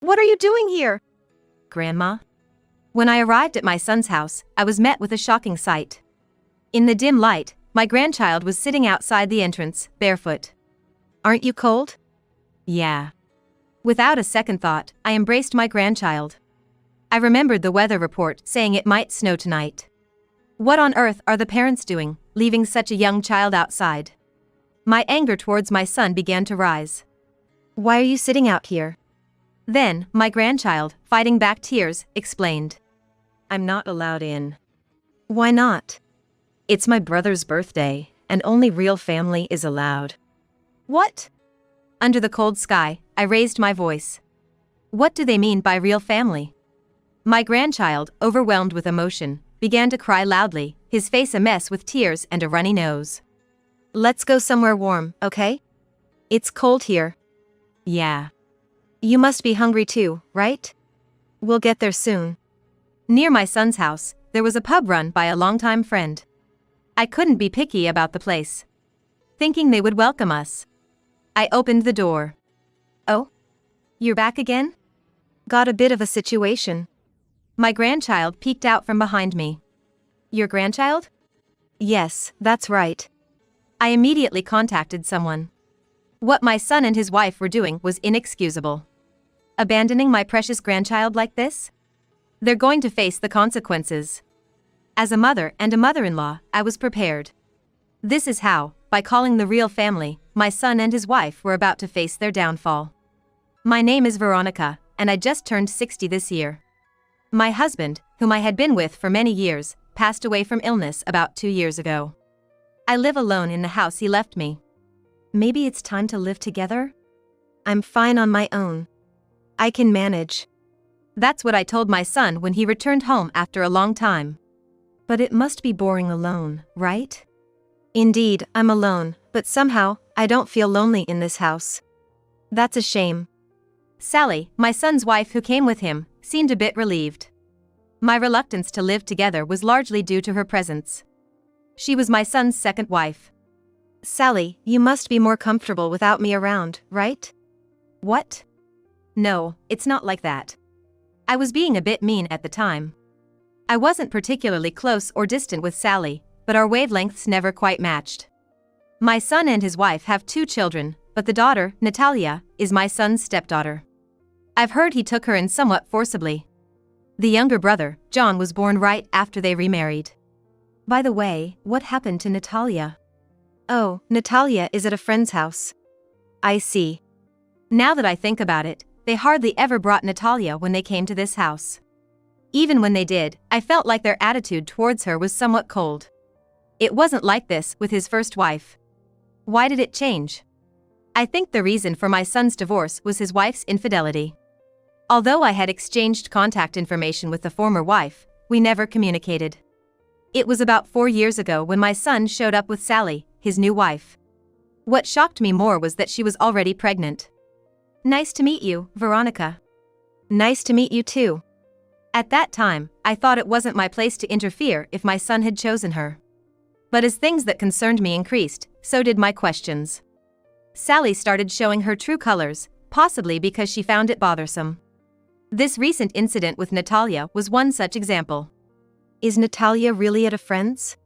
What are you doing here? Grandma? When I arrived at my son's house, I was met with a shocking sight. In the dim light, my grandchild was sitting outside the entrance, barefoot. Aren't you cold? Yeah. Without a second thought, I embraced my grandchild. I remembered the weather report saying it might snow tonight. What on earth are the parents doing, leaving such a young child outside? My anger towards my son began to rise. Why are you sitting out here? Then, my grandchild, fighting back tears, explained. I'm not allowed in. Why not? It's my brother's birthday, and only real family is allowed. What? Under the cold sky, I raised my voice. What do they mean by real family? My grandchild, overwhelmed with emotion, began to cry loudly, his face a mess with tears and a runny nose. Let's go somewhere warm, okay? It's cold here. Yeah. You must be hungry too, right? We'll get there soon. Near my son's house, there was a pub run by a longtime friend. I couldn't be picky about the place. Thinking they would welcome us, I opened the door. Oh? You're back again? Got a bit of a situation. My grandchild peeked out from behind me. Your grandchild? Yes, that's right. I immediately contacted someone. What my son and his wife were doing was inexcusable. Abandoning my precious grandchild like this? They're going to face the consequences. As a mother and a mother-in-law, I was prepared. This is how, by calling the real family, my son and his wife were about to face their downfall. My name is Veronica, and I just turned 60 this year. My husband, whom I had been with for many years, passed away from illness about 2 years ago. I live alone in the house he left me. Maybe it's time to live together? I'm fine on my own. I can manage. That's what I told my son when he returned home after a long time. But it must be boring alone, right? Indeed, I'm alone, but somehow, I don't feel lonely in this house. That's a shame. Sally, my son's wife who came with him, seemed a bit relieved. My reluctance to live together was largely due to her presence. She was my son's second wife. Sally, you must be more comfortable without me around, right? What? No, it's not like that. I was being a bit mean at the time. I wasn't particularly close or distant with Sally, but our wavelengths never quite matched. My son and his wife have 2 children, but the daughter, Natalia, is my son's stepdaughter. I've heard he took her in somewhat forcibly. The younger brother, John, was born right after they remarried. By the way, what happened to Natalia? Oh, Natalia is at a friend's house. I see. Now that I think about it, they hardly ever brought Natalia when they came to this house. Even when they did, I felt like their attitude towards her was somewhat cold. It wasn't like this with his first wife. Why did it change? I think the reason for my son's divorce was his wife's infidelity. Although I had exchanged contact information with the former wife, we never communicated. It was about 4 years ago when my son showed up with Sally, his new wife. What shocked me more was that she was already pregnant. Nice to meet you, Veronica. Nice to meet you too. At that time, I thought it wasn't my place to interfere if my son had chosen her. But as things that concerned me increased, so did my questions. Sally started showing her true colors, possibly because she found it bothersome. This recent incident with Natalia was one such example. Is Natalia really at a friend's?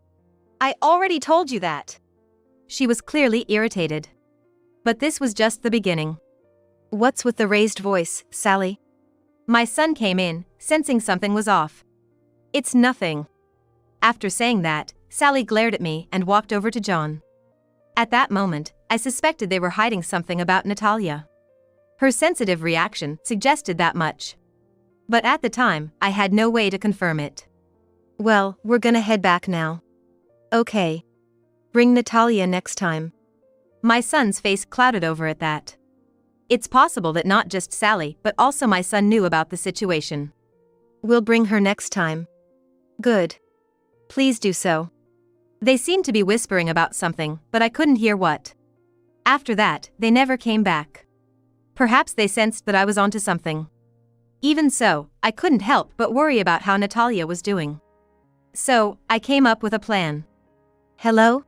I already told you that. She was clearly irritated. But this was just the beginning. What's with the raised voice, Sally? My son came in, sensing something was off. It's nothing. After saying that, Sally glared at me and walked over to John. At that moment, I suspected they were hiding something about Natalia. Her sensitive reaction suggested that much. But at the time, I had no way to confirm it. Well, we're gonna head back now. Okay. Bring Natalia next time. My son's face clouded over at that. It's possible that not just Sally but also my son knew about the situation. We'll bring her next time. Good. Please do so. They seemed to be whispering about something, but I couldn't hear what. After that, they never came back. Perhaps they sensed that I was onto something. Even so, I couldn't help but worry about how Natalia was doing. So, I came up with a plan. Hello?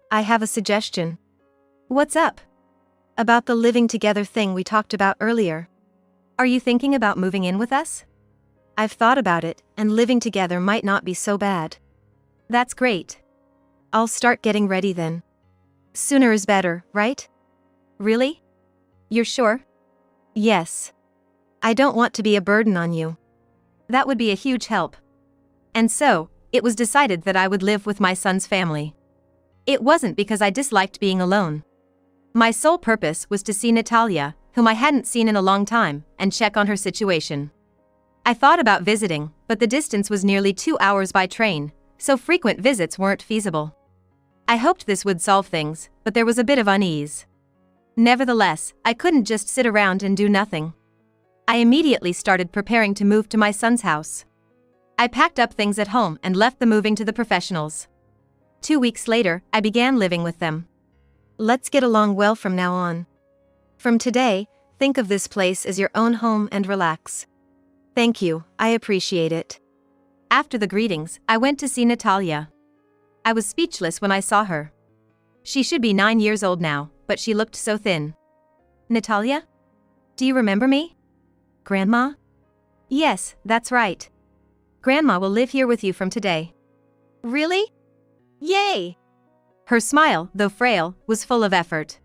I have a suggestion. What's up? About the living together thing we talked about earlier. Are you thinking about moving in with us? I've thought about it, and living together might not be so bad. That's great. I'll start getting ready then. Sooner is better, right? Really? You're sure? Yes. I don't want to be a burden on you. That would be a huge help. And so, it was decided that I would live with my son's family. It wasn't because I disliked being alone. My sole purpose was to see Natalia, whom I hadn't seen in a long time, and check on her situation. I thought about visiting, but the distance was nearly 2 hours by train, so frequent visits weren't feasible. I hoped this would solve things, but there was a bit of unease. Nevertheless, I couldn't just sit around and do nothing. I immediately started preparing to move to my son's house. I packed up things at home and left the moving to the professionals. 2 weeks later, I began living with them. Let's get along well from now on. From today, think of this place as your own home and relax. Thank you, I appreciate it. After the greetings, I went to see Natalia. I was speechless when I saw her. She should be 9 years old now, but she looked so thin. Natalia? Do you remember me? Grandma? Yes, that's right. Grandma will live here with you from today. Really? Yay! Her smile, though frail, was full of effort.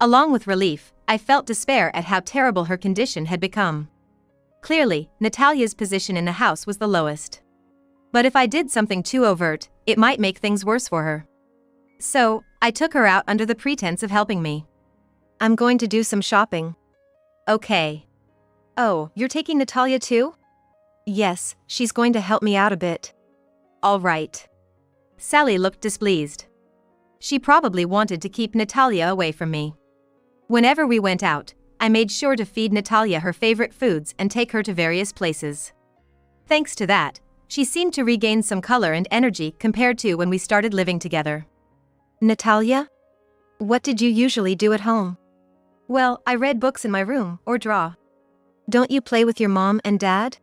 Along with relief, I felt despair at how terrible her condition had become. Clearly, Natalia's position in the house was the lowest. But if I did something too overt, it might make things worse for her. So, I took her out under the pretense of helping me. I'm going to do some shopping. Okay. Oh, you're taking Natalia too? Yes, she's going to help me out a bit. All right. Sally looked displeased. She probably wanted to keep Natalia away from me. Whenever we went out, I made sure to feed Natalia her favorite foods and take her to various places. Thanks to that, she seemed to regain some color and energy compared to when we started living together. Natalia? What did you usually do at home? Well, I read books in my room or draw. Don't you play with your mom and dad?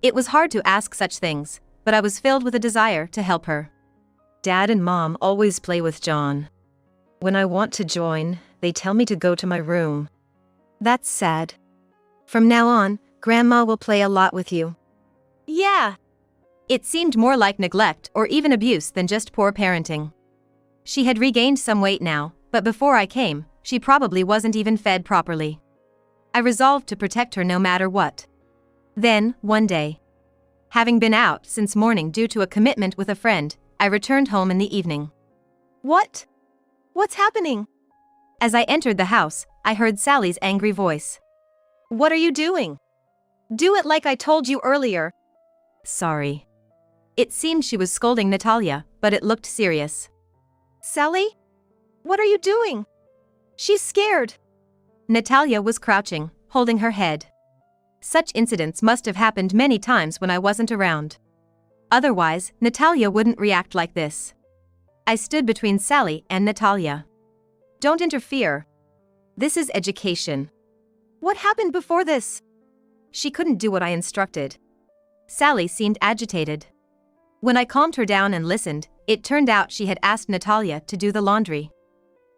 It was hard to ask such things, but I was filled with a desire to help her. Dad and Mom always play with John. When I want to join, they tell me to go to my room. That's sad. From now on, Grandma will play a lot with you. Yeah. It seemed more like neglect or even abuse than just poor parenting. She had regained some weight now, but before I came, she probably wasn't even fed properly. I resolved to protect her no matter what. Then, one day, having been out since morning due to a commitment with a friend, I returned home in the evening. What? What's happening? As I entered the house, I heard Sally's angry voice. What are you doing? Do it like I told you earlier. Sorry. It seemed she was scolding Natalia, but it looked serious. Sally? What are you doing? She's scared. Natalia was crouching, holding her head. Such incidents must have happened many times when I wasn't around. Otherwise, Natalia wouldn't react like this. I stood between Sally and Natalia. Don't interfere. This is education. What happened before this? She couldn't do what I instructed. Sally seemed agitated. When I calmed her down and listened, it turned out she had asked Natalia to do the laundry.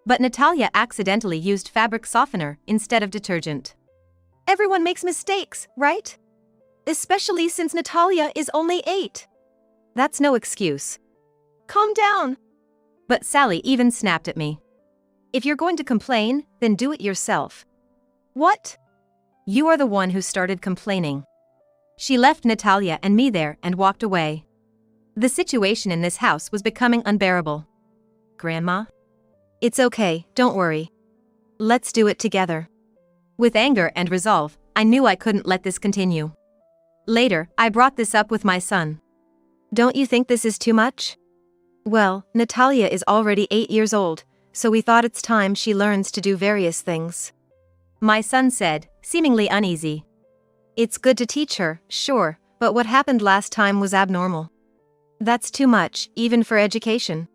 But Natalia accidentally used fabric softener instead of detergent. Everyone makes mistakes, right? Especially since Natalia is only 8. That's no excuse. Calm down. But Sally even snapped at me. If you're going to complain, then do it yourself. What? You are the one who started complaining. She left Natalia and me there and walked away. The situation in this house was becoming unbearable. Grandma? It's okay, don't worry. Let's do it together. With anger and resolve, I knew I couldn't let this continue. Later, I brought this up with my son. Don't you think this is too much? Well, Natalia is already 8 years old, so we thought it's time she learns to do various things. My son said, seemingly uneasy. It's good to teach her, sure, but what happened last time was abnormal. That's too much, even for education.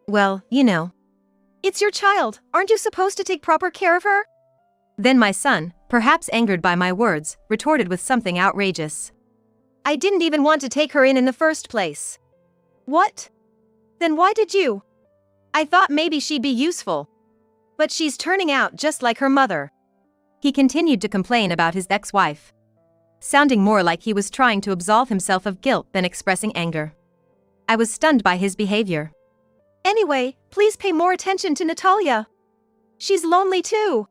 Well, you know. It's your child, aren't you supposed to take proper care of her? Then my son, perhaps angered by my words, retorted with something outrageous. I didn't even want to take her in the first place. What? Then why did you? I thought maybe she'd be useful. But she's turning out just like her mother. He continued to complain about his ex-wife, sounding more like he was trying to absolve himself of guilt than expressing anger. I was stunned by his behavior. Anyway, please pay more attention to Natalia. She's lonely too.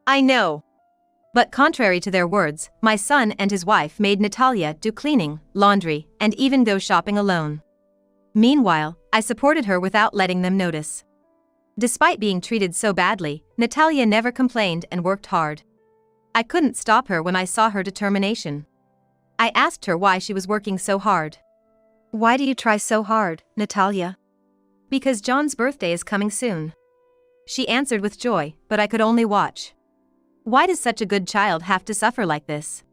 I know. But contrary to their words, my son and his wife made Natalia do cleaning, laundry, and even go shopping alone. Meanwhile, I supported her without letting them notice. Despite being treated so badly, Natalia never complained and worked hard. I couldn't stop her when I saw her determination. I asked her why she was working so hard. Why do you try so hard, Natalia? Because John's birthday is coming soon. She answered with joy, but I could only watch. Why does such a good child have to suffer like this?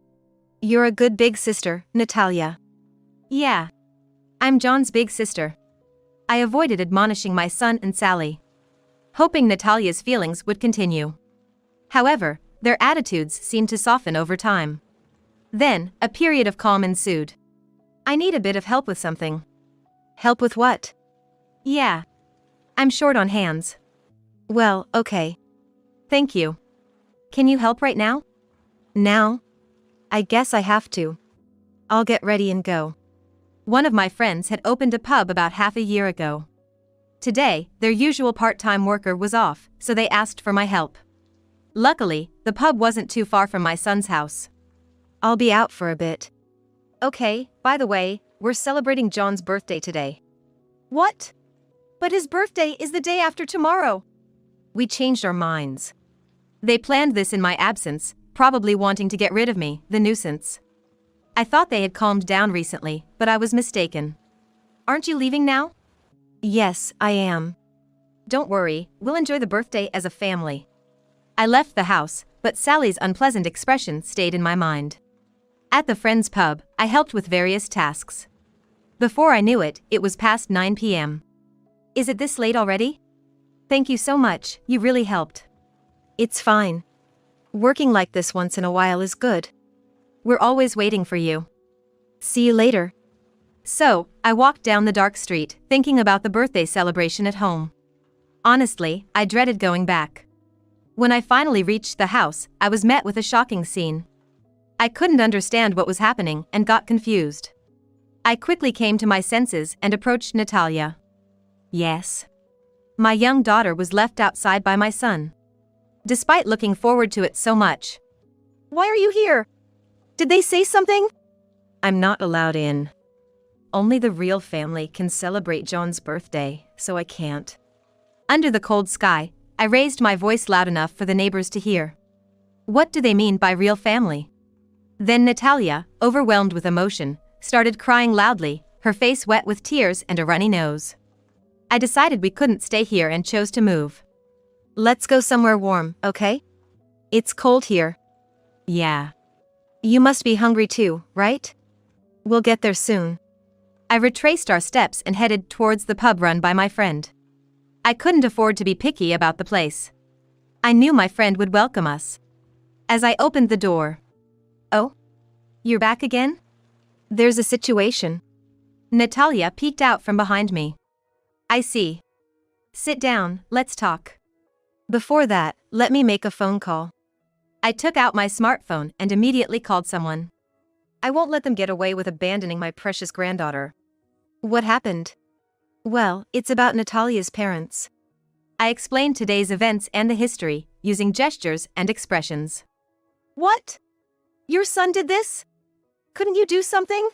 You're a good big sister, Natalia. Yeah. I'm John's big sister. I avoided admonishing my son and Sally, hoping Natalia's feelings would continue. However, their attitudes seemed to soften over time. Then, a period of calm ensued. I need a bit of help with something. Help with what? Yeah. I'm short on hands. Well, okay. Thank you. Can you help right now? Now? I guess I have to. I'll get ready and go. One of my friends had opened a pub about half a year ago. Today, their usual part-time worker was off, so they asked for my help. Luckily, the pub wasn't too far from my son's house. I'll be out for a bit. Okay, by the way, we're celebrating John's birthday today. What? But his birthday is the day after tomorrow. We changed our minds. They planned this in my absence, probably wanting to get rid of me, the nuisance. I thought they had calmed down recently, but I was mistaken. Aren't you leaving now? Yes, I am. Don't worry, we'll enjoy the birthday as a family. I left the house, but Sally's unpleasant expression stayed in my mind. At the friend's pub, I helped with various tasks. Before I knew it, it was past 9 p.m. Is it this late already? Thank you so much, you really helped. It's fine. Working like this once in a while is good. We're always waiting for you. See you later. So, I walked down the dark street, thinking about the birthday celebration at home. Honestly, I dreaded going back. When I finally reached the house, I was met with a shocking scene. I couldn't understand what was happening and got confused. I quickly came to my senses and approached Natalia. Yes. My young daughter was left outside by my son. Despite looking forward to it so much. Why are you here? Did they say something? I'm not allowed in. Only the real family can celebrate John's birthday, so I can't. Under the cold sky, I raised my voice loud enough for the neighbors to hear. What do they mean by real family? Then Natalia, overwhelmed with emotion, started crying loudly, her face wet with tears and a runny nose. I decided we couldn't stay here and chose to move. Let's go somewhere warm, okay? It's cold here. Yeah. You must be hungry too, right? We'll get there soon. I retraced our steps and headed towards the pub run by my friend. I couldn't afford to be picky about the place. I knew my friend would welcome us. As I opened the door. Oh? You're back again? There's a situation. Natalia peeked out from behind me. I see. Sit down, let's talk. Before that, let me make a phone call. I took out my smartphone and immediately called someone. I won't let them get away with abandoning my precious granddaughter. What happened? Well, it's about Natalia's parents. I explained today's events and the history, using gestures and expressions. What? Your son did this? Couldn't you do something?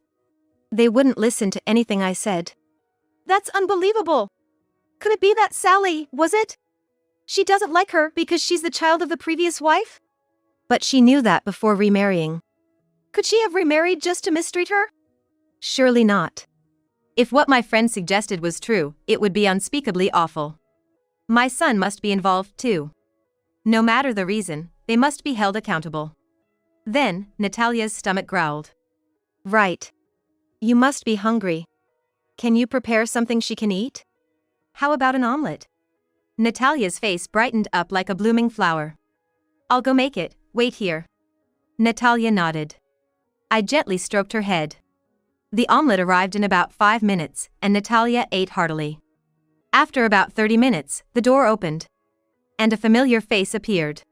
They wouldn't listen to anything I said. That's unbelievable. Could it be that Sally, was it? She doesn't like her because she's the child of the previous wife? But she knew that before remarrying. Could she have remarried just to mistreat her? Surely not. If what my friend suggested was true, it would be unspeakably awful. My son must be involved too. No matter the reason, they must be held accountable. Then, Natalia's stomach growled. Right. You must be hungry. Can you prepare something she can eat? How about an omelet? Natalia's face brightened up like a blooming flower. I'll go make it, wait here. Natalia nodded. I gently stroked her head. The omelet arrived in about 5 minutes, and Natalia ate heartily. After about 30 minutes, the door opened. And a familiar face appeared.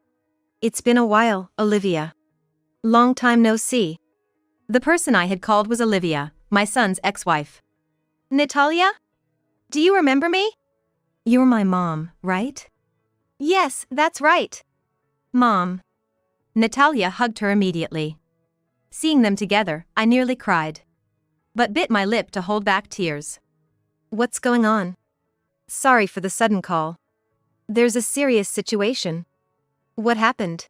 It's been a while, Olivia. Long time no see. The person I had called was Olivia, my son's ex-wife. Natalia? Do you remember me? You're my mom, right? Yes, that's right. Mom. Natalia hugged her immediately. Seeing them together, I nearly cried. But bit my lip to hold back tears. What's going on? Sorry for the sudden call. There's a serious situation. What happened?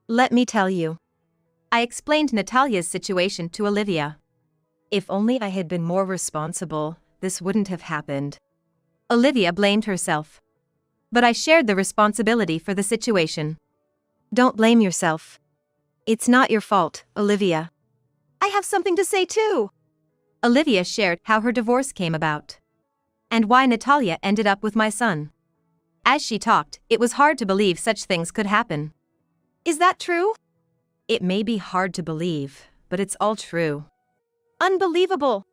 Let me tell you. I explained Natalia's situation to Olivia. If only I had been more responsible, this wouldn't have happened. Olivia blamed herself. But I shared the responsibility for the situation. Don't blame yourself. It's not your fault, Olivia. I have something to say too. Olivia shared how her divorce came about. And why Natalia ended up with my son. As she talked, it was hard to believe such things could happen. Is that true? It may be hard to believe, but it's all true. Unbelievable.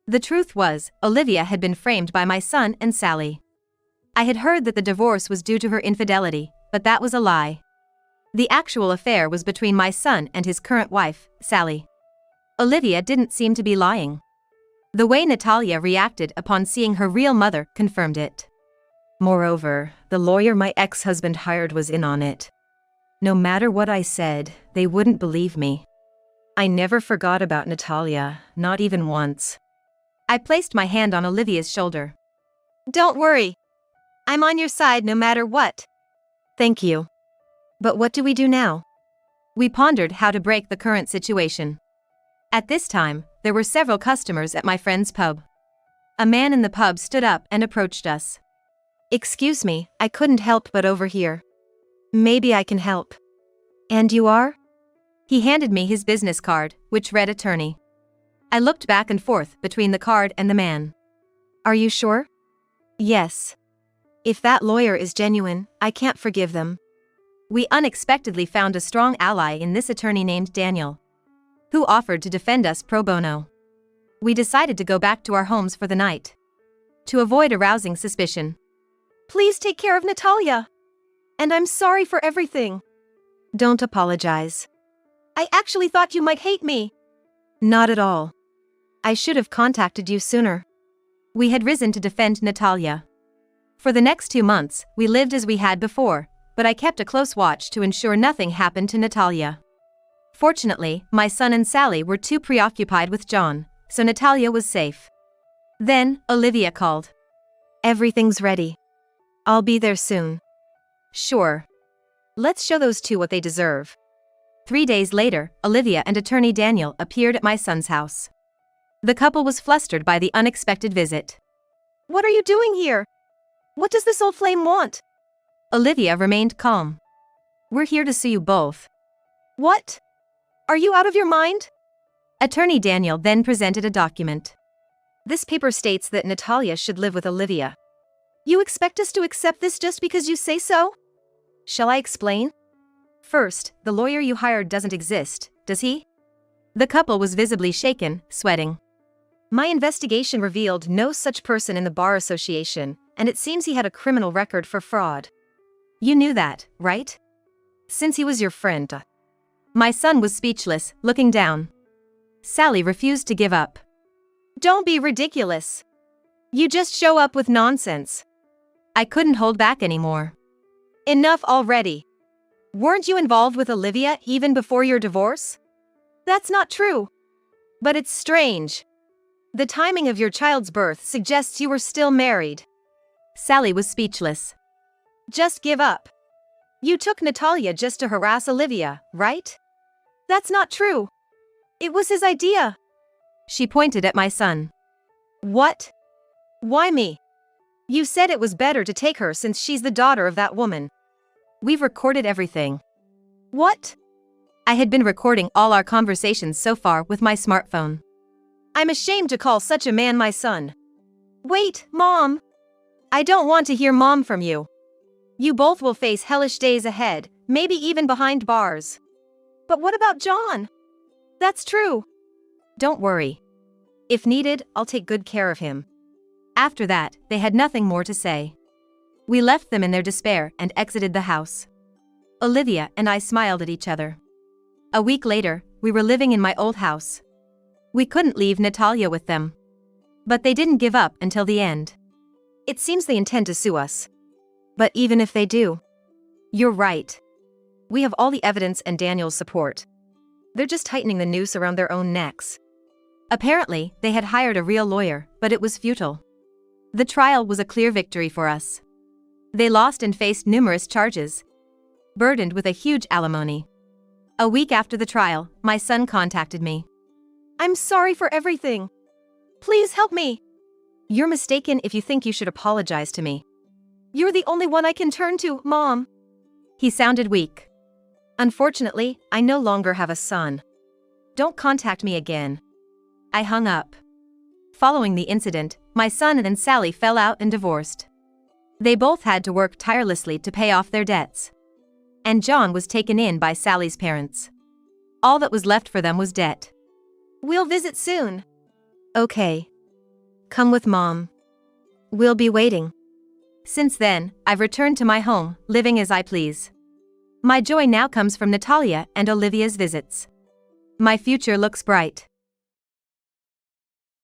The truth was, Olivia had been framed by my son and Sally. I had heard that the divorce was due to her infidelity, but that was a lie. The actual affair was between my son and his current wife, Sally. Olivia didn't seem to be lying. The way Natalia reacted upon seeing her real mother confirmed it. Moreover, the lawyer my ex-husband hired was in on it. No matter what I said, they wouldn't believe me. I never forgot about Natalia, not even once. I placed my hand on Olivia's shoulder. Don't worry. I'm on your side no matter what. Thank you. But what do we do now? We pondered how to break the current situation. At this time, there were several customers at my friend's pub. A man in the pub stood up and approached us. Excuse me, I couldn't help but overhear. Maybe I can help. And you are? He handed me his business card, which read attorney. I looked back and forth between the card and the man. Are you sure? Yes. If that lawyer is genuine, I can't forgive them. We unexpectedly found a strong ally in this attorney named Daniel, who offered to defend us pro bono. We decided to go back to our homes for the night, to avoid arousing suspicion. Please take care of Natalia. And I'm sorry for everything. Don't apologize. I actually thought you might hate me. Not at all. I should have contacted you sooner. We had risen to defend Natalia. For the next 2 months, we lived as we had before, but I kept a close watch to ensure nothing happened to Natalia. Fortunately, my son and Sally were too preoccupied with John, so Natalia was safe. Then, Olivia called. Everything's ready. I'll be there soon. Sure. Let's show those two what they deserve. 3 days later, Olivia and attorney Daniel appeared at my son's house. The couple was flustered by the unexpected visit. What are you doing here? What does this old flame want? Olivia remained calm. We're here to sue you both. What? Are you out of your mind? Attorney Daniel then presented a document. This paper states that Natalia should live with Olivia. You expect us to accept this just because you say so? Shall I explain? First, the lawyer you hired doesn't exist, does he? The couple was visibly shaken, sweating. My investigation revealed no such person in the bar association, and it seems he had a criminal record for fraud. You knew that, right? Since he was your friend. My son was speechless, looking down. Sally refused to give up. Don't be ridiculous. You just show up with nonsense. I couldn't hold back anymore. Enough already. Weren't you involved with Olivia even before your divorce? That's not true. But it's strange. The timing of your child's birth suggests you were still married. Sally was speechless. Just give up. You took Natalia just to harass Olivia, right? That's not true. It was his idea. She pointed at my son. What? Why me? You said it was better to take her since she's the daughter of that woman. We've recorded everything. What? I had been recording all our conversations so far with my smartphone. I'm ashamed to call such a man my son. Wait, Mom. I don't want to hear Mom from you. You both will face hellish days ahead, maybe even behind bars. But what about John? That's true. Don't worry. If needed, I'll take good care of him. After that, they had nothing more to say. We left them in their despair and exited the house. Olivia and I smiled at each other. A week later, we were living in my old house. We couldn't leave Natalia with them. But they didn't give up until the end. It seems they intend to sue us. But even if they do, You're right. we have all the evidence and Daniel's support. They're just tightening the noose around their own necks. Apparently, they had hired a real lawyer, but it was futile. The trial was a clear victory for us. They lost and faced numerous charges, burdened with a huge alimony. A week after the trial, my son contacted me. I'm sorry for everything. Please help me. You're mistaken if you think you should apologize to me. You're the only one I can turn to, Mom. He sounded weak. Unfortunately, I no longer have a son. Don't contact me again. I hung up. Following the incident, my son and Sally fell out and divorced. They both had to work tirelessly to pay off their debts. And John was taken in by Sally's parents. All that was left for them was debt. We'll visit soon. Okay. Come with Mom. We'll be waiting. Since then, I've returned to my home, living as I please. My joy now comes from Natalia and Olivia's visits. My future looks bright.